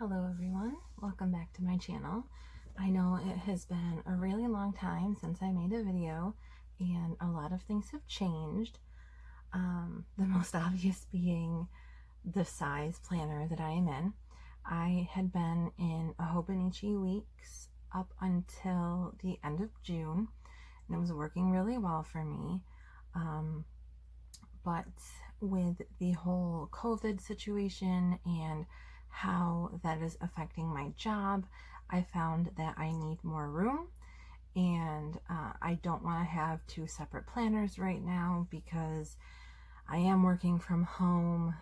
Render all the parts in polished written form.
Hello everyone, welcome back to my channel. I know it has been a really long time since I made a video and a lot of things have changed. The most obvious being the size planner that I am in. I had been in a Hobonichi weeks up until the end of June and it was working really well for me. But with the whole COVID situation and how that is affecting my job, I found that I need more room, and I don't want to have two separate planners right now because I am working from home.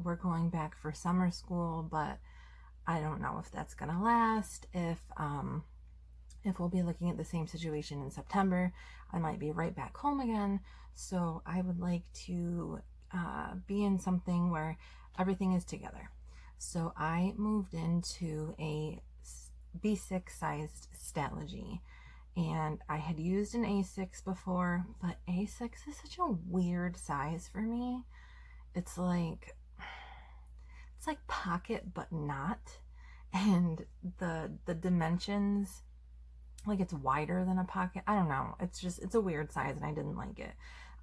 We're going back for summer school, but I don't know if that's gonna last, if we'll be looking at the same situation in September. I might be right back home again. So I would like to be in something where everything is together. So I moved into a B6 sized Stalogy, and I had used an A6 before, but A6 is such a weird size for me. It's like pocket but not, and the dimensions, like it's wider than a pocket. I don't know, it's a weird size and I didn't like it.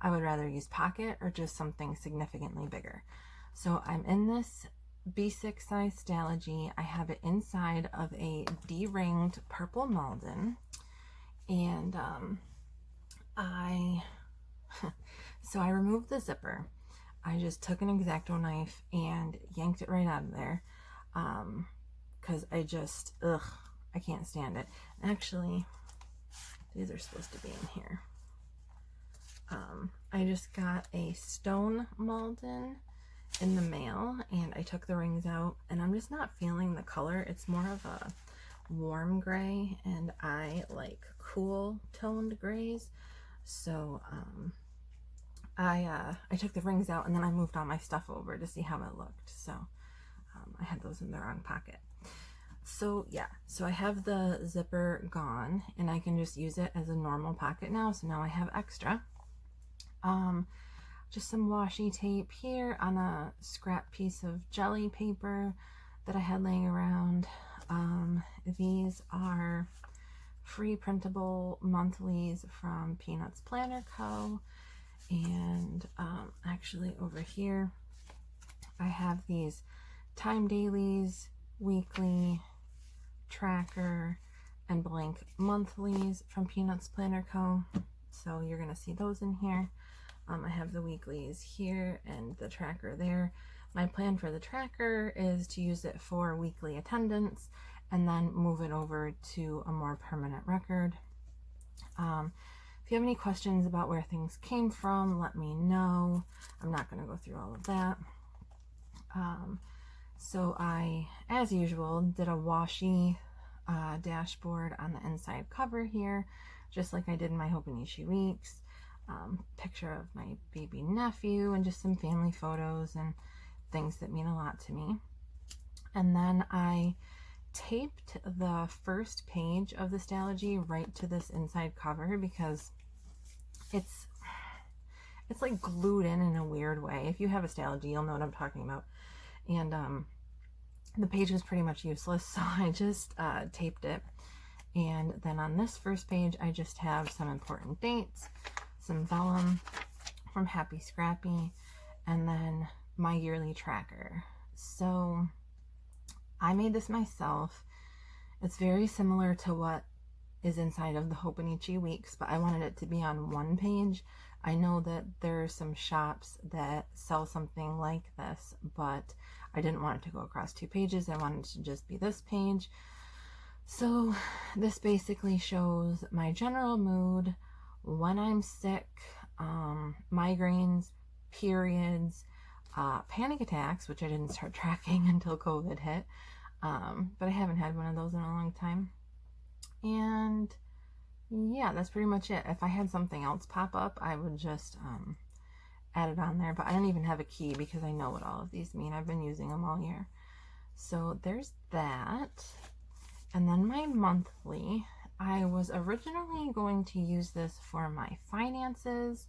I would rather use pocket or just something significantly bigger. So I'm in this B6 size Stalogy. I have it inside of a D-ringed purple Malden, and I removed the zipper. I just took an X-Acto knife and yanked it right out of there, because I can't stand it. Actually, these are supposed to be in here. I just got a stone Malden in the mail and I took the rings out, and I'm just not feeling the color. It's more of a warm gray and I like cool toned grays. So I took the rings out and then I moved all my stuff over to see how it looked. So I had those in the wrong pocket. So yeah, so I have the zipper gone and I can just use it as a normal pocket now. So now I have extra. Just some washi tape here on a scrap piece of jelly paper that I had laying around. These are free printable monthlies from Peanuts Planner Co. And actually over here I have these time dailies, weekly, tracker, and blank monthlies from Peanuts Planner Co. So you're gonna see those in here. I have the weeklies here and the tracker there. My plan for the tracker is to use it for weekly attendance and then move it over to a more permanent record. If you have any questions about where things came from, let me know. I'm not going to go through all of that. So I, as usual, did a washi dashboard on the inside cover here, just like I did in my Hobonichi weeks. Picture of my baby nephew and just some family photos and things that mean a lot to me. And then I taped the first page of the Stalogy right to this inside cover because it's like glued in a weird way. If you have a Stalogy, you'll know what I'm talking about. And the page was pretty much useless, so I just taped it. And then on this first page, I just have some important dates, some vellum from Happy Scrappy, and then my yearly tracker. So I made this myself. It's very similar to what is inside of the Hobonichi weeks, but I wanted it to be on one page. I know that there are some shops that sell something like this, but I didn't want it to go across two pages. I wanted it to just be this page. So this basically shows my general mood, when I'm sick, migraines, periods, panic attacks, which I didn't start tracking until COVID hit, but I haven't had one of those in a long time. And yeah, that's pretty much it. If I had something else pop up, I would just add it on there, but I don't even have a key because I know what all of these mean. I've been using them all year. So there's that. And then my monthly, I was originally going to use this for my finances,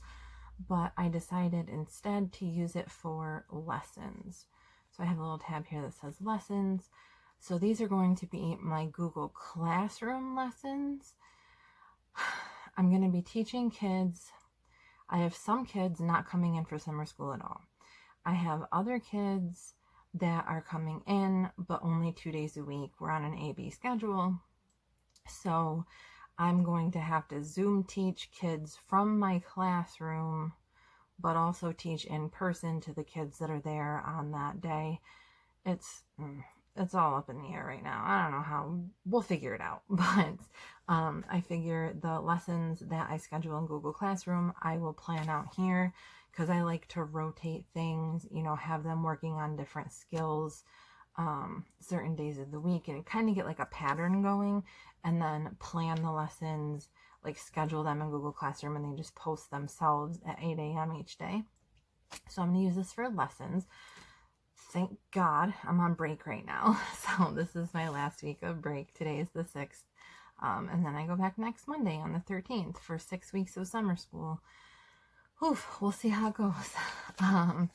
but I decided instead to use it for lessons. So I have a little tab here that says lessons. So these are going to be my Google Classroom lessons. I'm going to be teaching kids. I have some kids not coming in for summer school at all. I have other kids that are coming in, but only 2 days a week. We're on an A-B schedule. So I'm going to have to Zoom teach kids from my classroom, but also teach in person to the kids that are there on that day. It's all up in the air right now. I don't know how. We'll figure it out. But I figure the lessons that I schedule in Google Classroom, I will plan out here, because I like to rotate things, you know, have them working on different skills certain days of the week, and kind of get like a pattern going, and then plan the lessons, like schedule them in Google Classroom, and they just post themselves at 8 a.m. each day. So I'm going to use this for lessons. Thank God I'm on break right now. So this is my last week of break. Today is the 6th. And then I go back next Monday on the 13th for 6 weeks of summer school. Oof, we'll see how it goes. And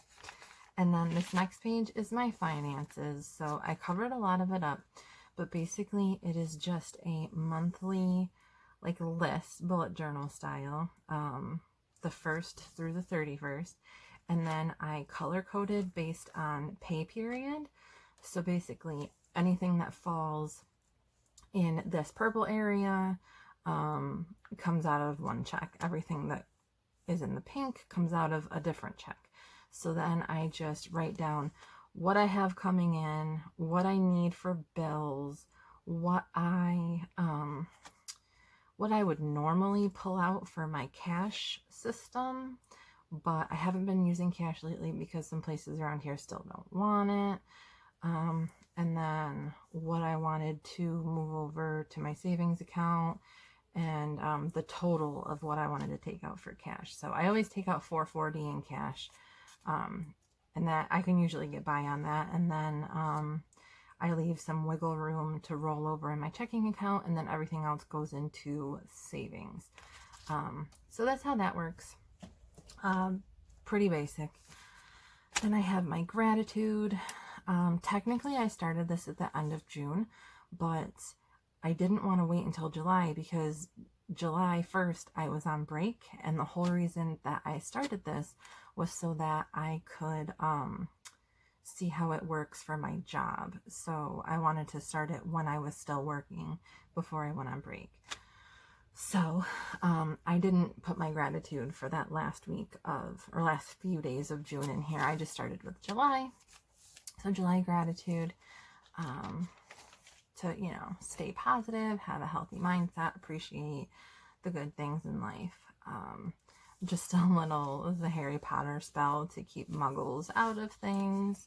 then this next page is my finances. So I covered a lot of it up, but basically it is just a monthly like list, bullet journal style, the 1st through the 31st. And then I color coded based on pay period. So basically anything that falls in this purple area comes out of one check. Everything that is in the pink comes out of a different check. So then I just write down what I have coming in, what I need for bills, what I would normally pull out for my cash system, but I haven't been using cash lately because some places around here still don't want it. And then what I wanted to move over to my savings account, and the total of what I wanted to take out for cash. So I always take out $440 in cash, and that I can usually get by on that. And then I leave some wiggle room to roll over in my checking account, and then everything else goes into savings. So that's how that works. Pretty basic. Then I have my gratitude. Technically I started this at the end of June, but I didn't want to wait until July, because July 1st I was on break, and the whole reason that I started this was so that I could see how it works for my job. So I wanted to start it when I was still working before I went on break. So I didn't put my gratitude for that last few days of June in here. I just started with July. So July gratitude, to, you know, stay positive, have a healthy mindset, appreciate the good things in life. Just a little, the Harry Potter spell to keep muggles out of things.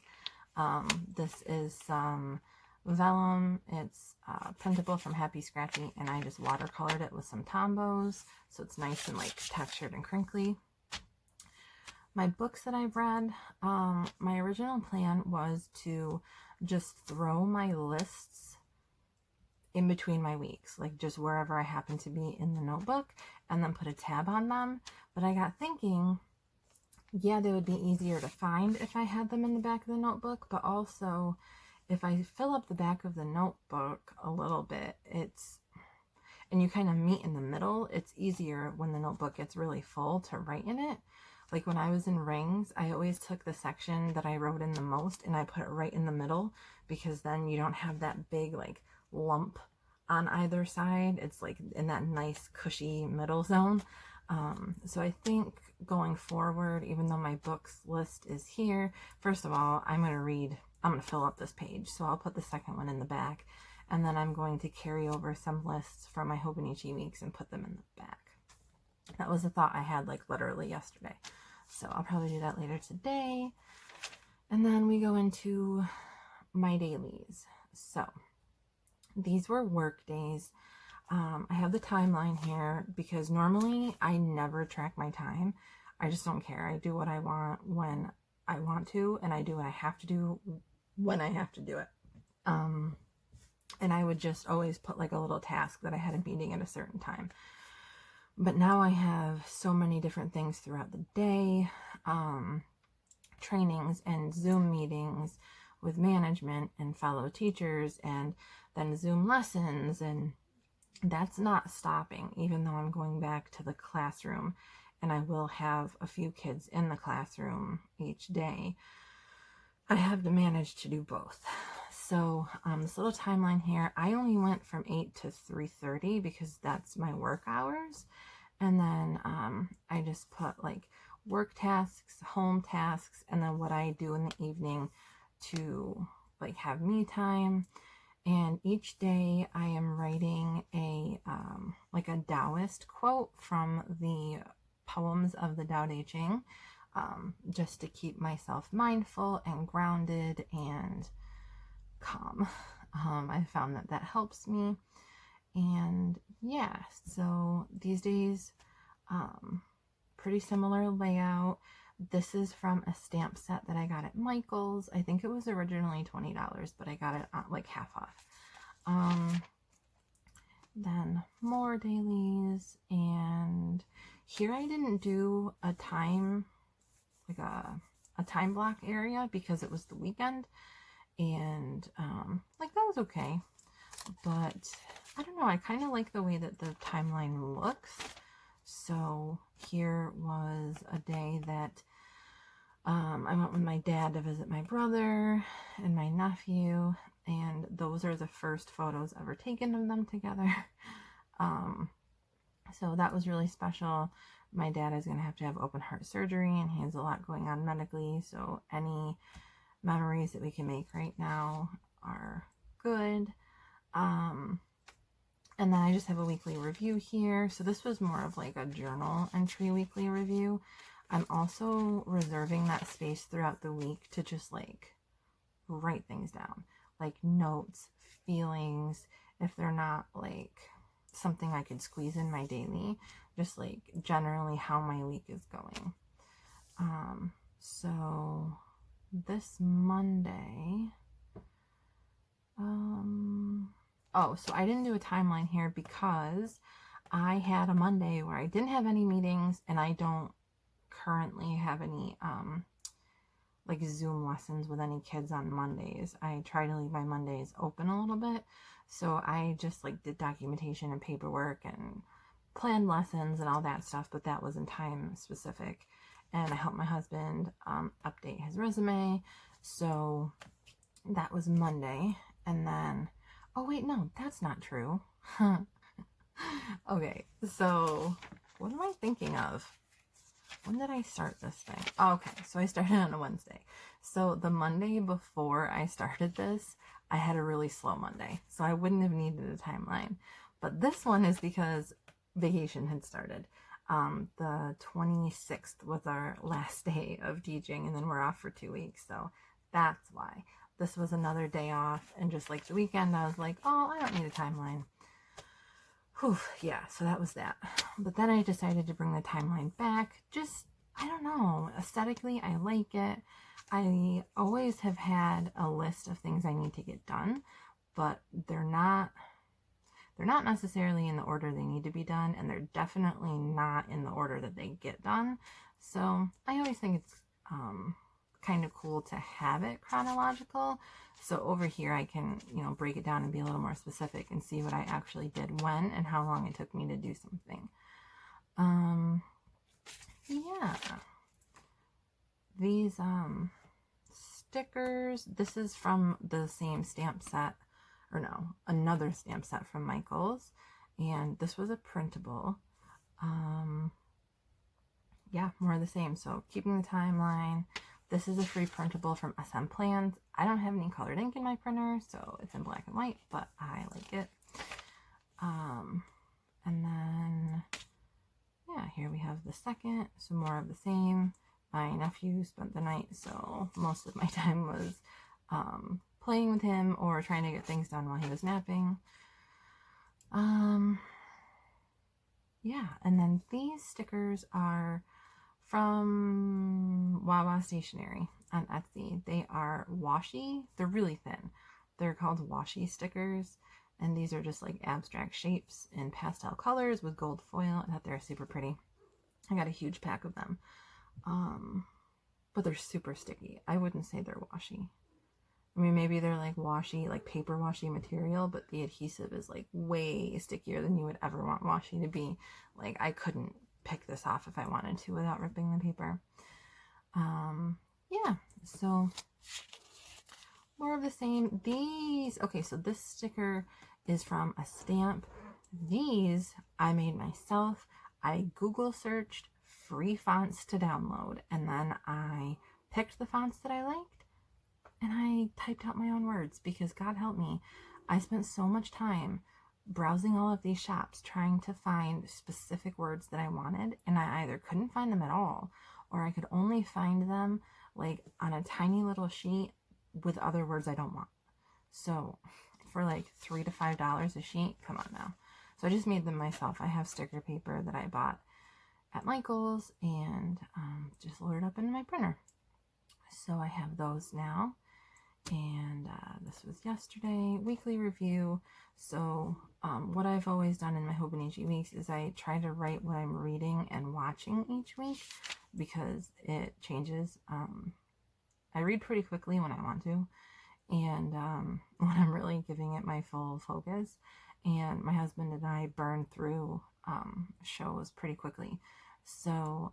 This is some vellum. It's printable from Happy Scratchy, and I just watercolored it with some Tombos, so it's nice and like textured and crinkly. My books that I've read, my original plan was to just throw my lists in between my weeks, like just wherever I happen to be in the notebook, and then put a tab on them. But I got thinking, yeah, they would be easier to find if I had them in the back of the notebook, but also if I fill up the back of the notebook a little bit, and you kind of meet in the middle, it's easier when the notebook gets really full to write in it. Like when I was in rings, I always took the section that I wrote in the most and I put it right in the middle, because then you don't have that big like lump on either side. It's like in that nice cushy middle zone. So I think going forward, even though my books list is here, first of all, I'm going to fill up this page. So I'll put the second one in the back, and then I'm going to carry over some lists from my Hobonichi weeks and put them in the back. That was a thought I had like literally yesterday. So I'll probably do that later today. And then we go into my dailies. So these were work days. I have the timeline here because normally I never track my time. I just don't care. I do what I want when I want to, and I do what I have to do when I have to do it. And I would just always put like a little task that I had a meeting at a certain time. But now I have so many different things throughout the day, trainings and Zoom meetings with management and fellow teachers, and then Zoom lessons, and that's not stopping, even though I'm going back to the classroom, and I will have a few kids in the classroom each day. I have to manage to do both. So this little timeline here, I only went from 8 to 3:30 because that's my work hours. And then I just put like work tasks, home tasks, and then what I do in the evening to like have me time. And each day I am writing a like a Taoist quote from the poems of the Tao Te Ching, just to keep myself mindful and grounded and calm. I found that helps me. And yeah, so these days, pretty similar layout. This is from a stamp set that I got at Michael's. I think it was originally $20, but I got it like half off. Then more dailies, and here I didn't do a time, like a time block area because it was the weekend, and like that was okay. But I don't know, I kind of like the way that the timeline looks. So here was a day that I went with my dad to visit my brother and my nephew, and those are the first photos ever taken of them together. So that was really special. My dad is going to have open heart surgery, and he has a lot going on medically, so any memories that we can make right now are good. And then I just have a weekly review here. So this was more of like a journal entry weekly review. I'm also reserving that space throughout the week to just like write things down, like notes, feelings, if they're not like something I could squeeze in my daily, just like generally how my week is going. So this Monday, oh, so I didn't do a timeline here because I had a Monday where I didn't have any meetings, and I don't currently have any like Zoom lessons with any kids on Mondays. I try to leave my Mondays open a little bit, so I just like did documentation and paperwork and planned lessons and all that stuff, but that wasn't time specific. And I helped my husband update his resume, so that was Monday. And then, oh wait, no, that's not true. Okay, so what am I thinking of? When did I start this thing? Oh, okay, so I started on a Wednesday. So the Monday before I started this, I had a really slow Monday, so I wouldn't have needed a timeline. But this one is because vacation had started. The 26th was our last day of teaching, and then we're off for 2 weeks, so that's why. This was another day off, and just like the weekend, I was like, oh, I don't need a timeline. Whew, yeah, so that was that. But then I decided to bring the timeline back. Just, I don't know, aesthetically, I like it. I always have had a list of things I need to get done, but they're not necessarily in the order they need to be done, and they're definitely not in the order that they get done. So I always think it's kind of cool to have it chronological. So over here I can, break it down and be a little more specific and see what I actually did when and how long it took me to do something. Yeah. These stickers, this is from the same stamp set, or no, another stamp set from Michael's, and this was a printable. Yeah, more of the same. So keeping the timeline. This is a free printable from SM Plans. I don't have any colored ink in my printer, so it's in black and white, but I like it. And then, yeah, here we have the second, so more of the same. My nephew spent the night, so most of my time was playing with him or trying to get things done while he was napping. Yeah, and then these stickers are from Wawa Stationery on Etsy. They are washi. They're really thin. They're called washi stickers, and these are just like abstract shapes in pastel colors with gold foil. I thought they were super pretty. I got a huge pack of them, but they're super sticky. I wouldn't say they're washi. I mean, maybe they're like washi, like paper washi material, but the adhesive is like way stickier than you would ever want washi to be. Like, I couldn't pick this off if I wanted to without ripping the paper. Yeah, so more of the same. These, okay, so this sticker is from a stamp. These I made myself. I Google searched free fonts to download, and then I picked the fonts that I liked, and I typed out my own words, because God help me, I spent so much time browsing all of these shops trying to find specific words that I wanted, and I either couldn't find them at all, or I could only find them like on a tiny little sheet with other words I don't want. So for like $3 to $5 a sheet, come on now. So I just made them myself. I have sticker paper that I bought at Michael's and just loaded up into my printer. So I have those now. And this was yesterday, weekly review. So what I've always done in my Hobonichi weeks is I try to write what I'm reading and watching each week, because it changes. I read pretty quickly when I want to, and when I'm really giving it my full focus. And my husband and I burn through shows pretty quickly. So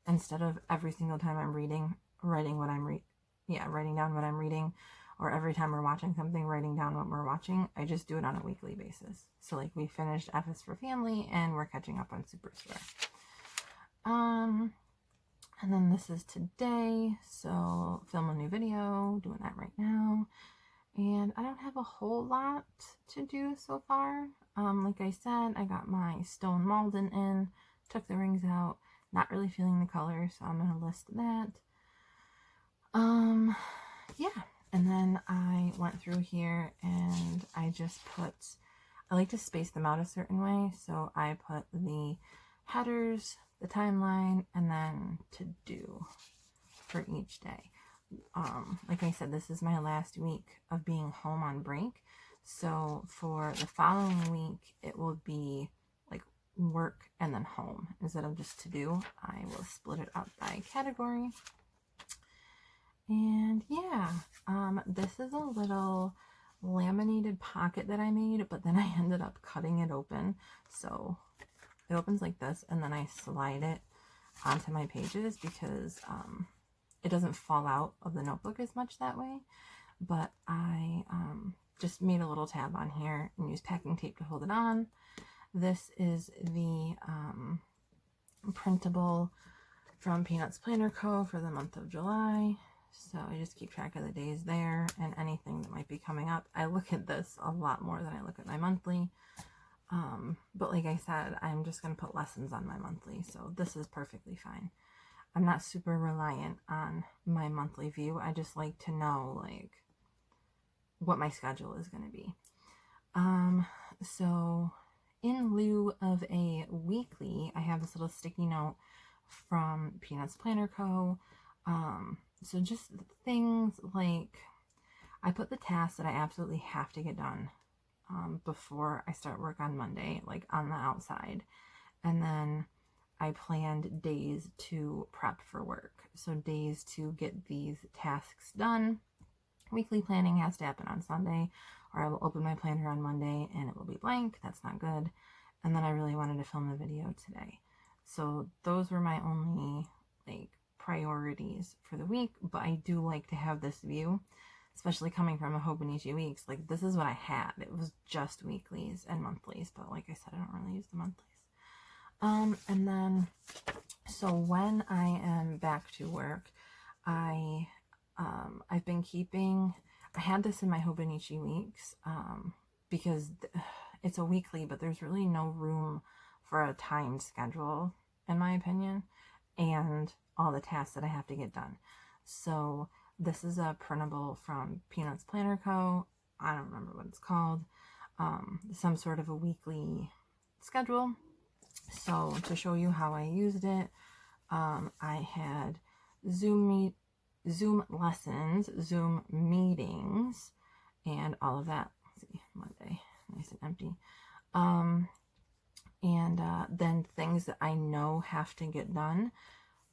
instead of every single time I'm reading, writing down what I'm reading, or every time we're watching something, writing down what we're watching, I just do it on a weekly basis. So like, we finished F is for Family, and we're catching up on Superstore. And then this is today, so film a new video, doing that right now. And I don't have a whole lot to do so far. Like I said, I got my stone Malden in, took the rings out, not really feeling the color, so I'm gonna list that. Yeah, and then I went through here and I just put, I like to space them out a certain way, so I put the headers, the timeline, and then to do for each day. Like I said, this is my last week of being home on break, so for the following week it will be like work and then home instead of just to do. I will split it up by category. And yeah, this is a little laminated pocket that I made, but then I ended up cutting it open. So it opens like this, and then I slide it onto my pages, because it doesn't fall out of the notebook as much that way. But I just made a little tab on here and used packing tape to hold it on. This is the printable from Peanuts Planner Co. for the month of July. So I just keep track of the days there and anything that might be coming up. I look at this a lot more than I look at my monthly. But like I said, I'm just going to put lessons on my monthly. So this is perfectly fine. I'm not super reliant on my monthly view. I just like to know like what my schedule is going to be. So in lieu of a weekly, I have this little sticky note from Peanuts Planner Co. So just things like, I put the tasks that I absolutely have to get done before I start work on Monday, like on the outside. And then I planned days to prep for work. So days to get these tasks done. Weekly planning has to happen on Sunday, or I will open my planner on Monday and it will be blank. That's not good. And then I really wanted to film the video today. So those were my only like priorities for the week, but I do like to have this view, especially coming from a Hobonichi weeks. Like, this is what I had. It was just weeklies and monthlies, but like I said, I don't really use the monthlies. And then, so when I am back to work, I've been keeping, I had this in my Hobonichi weeks, because it's a weekly, but there's really no room for a timed schedule, in my opinion, and all the tasks that I have to get done. So this is a printable from Peanuts Planner Co. I don't remember what it's called. Some sort of a weekly schedule. So to show you how I used it, I had Zoom lessons, Zoom meetings, and all of that. Let's see, Monday, nice and empty. And then things that I know have to get done,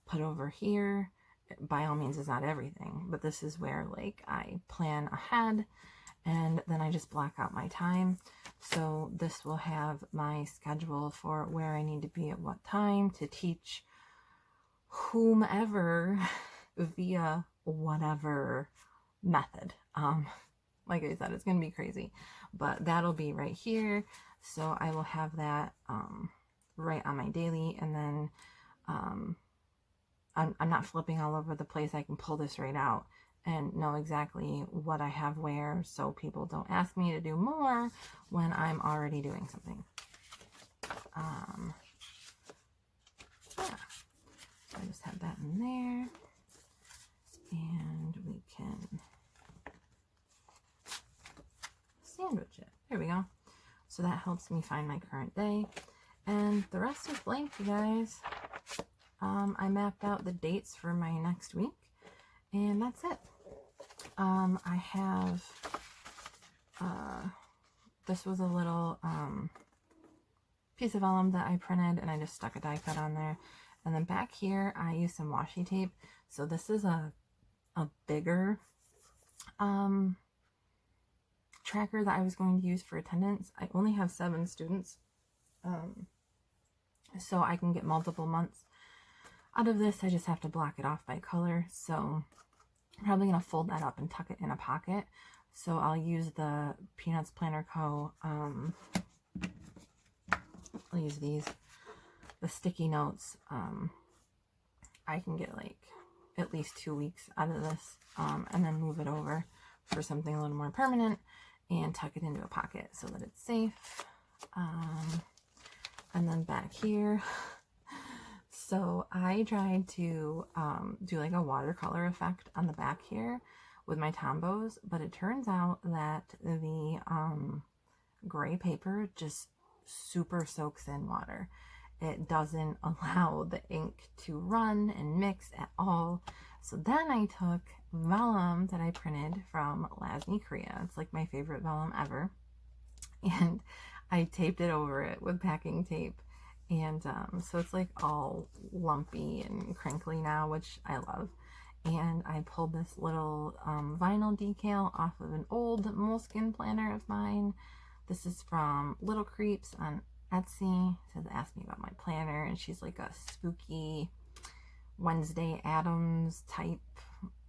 put over here. by all means is not everything, but this is where like I plan ahead and then I just block out my time. So this will have my schedule for where I need to be at what time to teach whomever via whatever method. Like I said, it's going to be crazy, but that'll be right here. So I will have that right on my daily, and then I'm not flipping all over the place. I can pull this right out and know exactly what I have where, so people don't ask me to do more when I'm already doing something. Yeah, so I just have that in there, and we can sandwich it. There we go. So that helps me find my current day, and the rest is blank, you guys. I mapped out the dates for my next week, and that's it. I have, this was a little piece of vellum that I printed, and I just stuck a die cut on there. And then back here, I used some washi tape. So this is a bigger tracker that I was going to use for attendance. I only have 7 students, so I can get multiple months out of this. I just have to block it off by color. So I'm probably going to fold that up and tuck it in a pocket. So I'll use the Peanuts Planner Co. I'll use these, the sticky notes. I can get like at least 2 weeks out of this, and then move it over for something a little more permanent and tuck it into a pocket so that it's safe. And then back here, so I tried to do like a watercolor effect on the back here with my Tombos, but it turns out that the gray paper just super soaks in water. It doesn't allow the ink to run and mix at all. So then I took vellum that I printed from Lasny, Korea. It's like my favorite vellum ever. And I taped it over it with packing tape. And so it's like all lumpy and crinkly now, which I love. And I pulled this little vinyl decal off of an old moleskin planner of mine. This is from Little Creeps on Etsy. So they asked me about my planner, and she's like a spooky Wednesday Addams type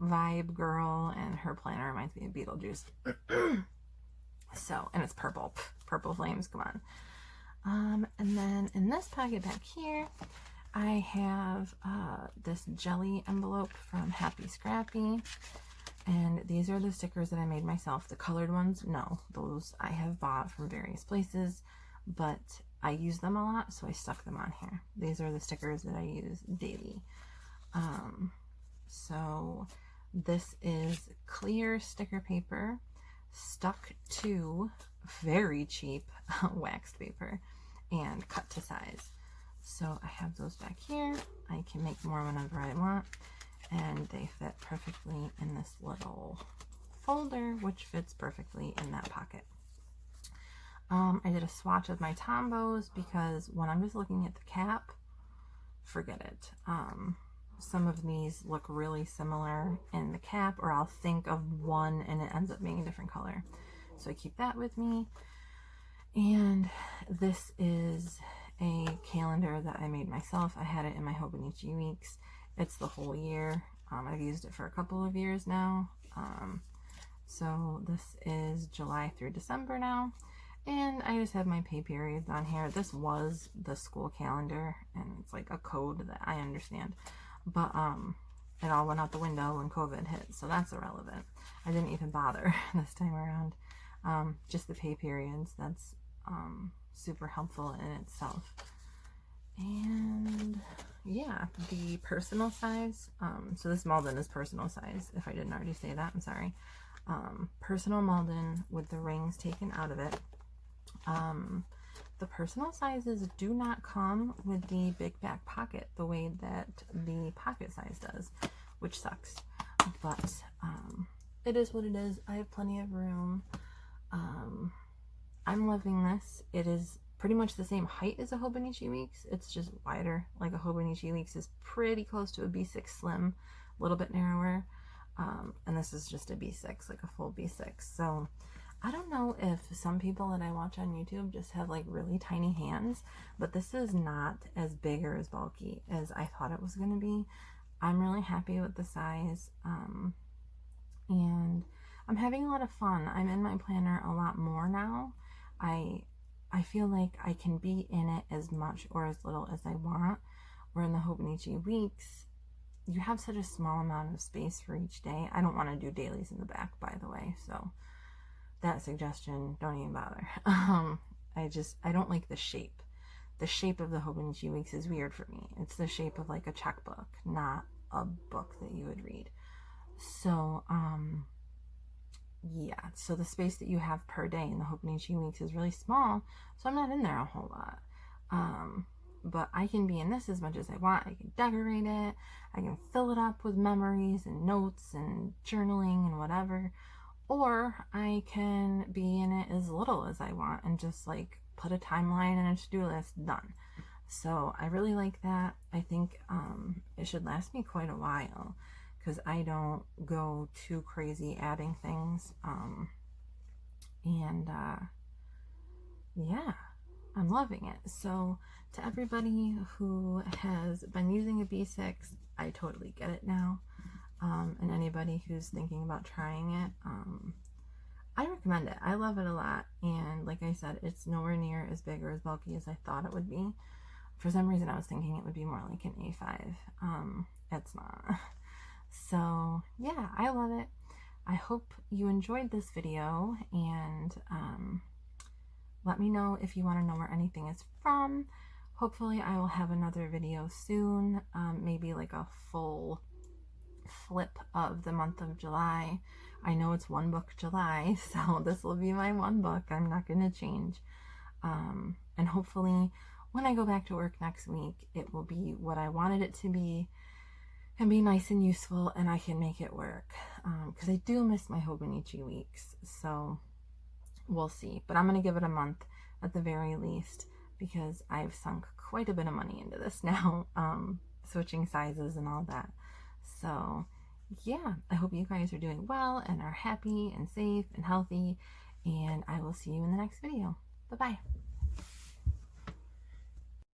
vibe girl, and her planner reminds me of Beetlejuice. So, and it's purple. Purple flames, come on. And then in this pocket back here, I have this jelly envelope from Happy Scrappy. And these are the stickers that I made myself. The colored ones, no. Those I have bought from various places, but I use them a lot, so I stuck them on here. These are the stickers that I use daily. So this is clear sticker paper stuck to very cheap waxed paper and cut to size. So I have those back here. I can make more whenever I want, and they fit perfectly in this little folder, which fits perfectly in that pocket. I did a swatch of my Tombos because when I'm just looking at the cap, forget it. Some of these look really similar in the cap, or I'll think of one and it ends up being a different color. So I keep that with me. And this is a calendar that I made myself. I had it in my Hobonichi weeks. It's the whole year. I've used it for a couple of years now. So this is July through December now. And I just have my pay periods on here. This was the school calendar, and it's like a code that I understand. But it all went out the window when COVID hit, so that's irrelevant. I didn't even bother this time around. Just the pay periods. That's super helpful in itself. And yeah, the personal size. So this Malden is personal size. If I didn't already say that, I'm sorry. Personal Malden with the rings taken out of it. The personal sizes do not come with the big back pocket the way that the pocket size does, which sucks. But it is what it is. I have plenty of room. I'm loving this. It is pretty much the same height as a Hobonichi Weeks. It's just wider. Like a Hobonichi Weeks is pretty close to a B6 Slim little bit narrower. And this is just a B6, like a full B6. So I don't know if some people that I watch on YouTube just have like really tiny hands, but this is not as big or as bulky as I thought it was going to be. I'm really happy with the size, and I'm having a lot of fun. I'm in my planner a lot more now. I feel like I can be in it as much or as little as I want. Where in the Hobonichi weeks, you have such a small amount of space for each day. I don't want to do dailies in the back, by the way, so that suggestion, don't even bother. I don't like the shape. The shape of the Hobonichi weeks is weird for me. It's the shape of like a checkbook, not a book that you would read. So, yeah, so the space that you have per day in the Hobonichi weeks is really small, so I'm not in there a whole lot. But I can be in this as much as I want. I can decorate it. I can fill it up with memories and notes and journaling and whatever. Or I can be in it as little as I want and just like put a timeline and a to-do list, done. So I really like that. I think it should last me quite a while because I don't go too crazy adding things. Yeah, I'm loving it. So to everybody who has been using a B6, I totally get it now. And anybody who's thinking about trying it, I recommend it. I love it a lot. And like I said, it's nowhere near as big or as bulky as I thought it would be. For some reason, I was thinking it would be more like an A5. It's not. So yeah, I love it. I hope you enjoyed this video, and let me know if you want to know where anything is from. Hopefully I will have another video soon, maybe like a full flip of the month of July. I know it's one book July, so this will be my one book. I'm not going to change. And hopefully when I go back to work next week, it will be what I wanted it to be and be nice and useful, and I can make it work. Because I do miss my Hobonichi weeks, so we'll see. But I'm going to give it a month at the very least because I've sunk quite a bit of money into this now, switching sizes and all that. So yeah, I hope you guys are doing well and are happy and safe and healthy, and I will see you in the next video. Bye-bye.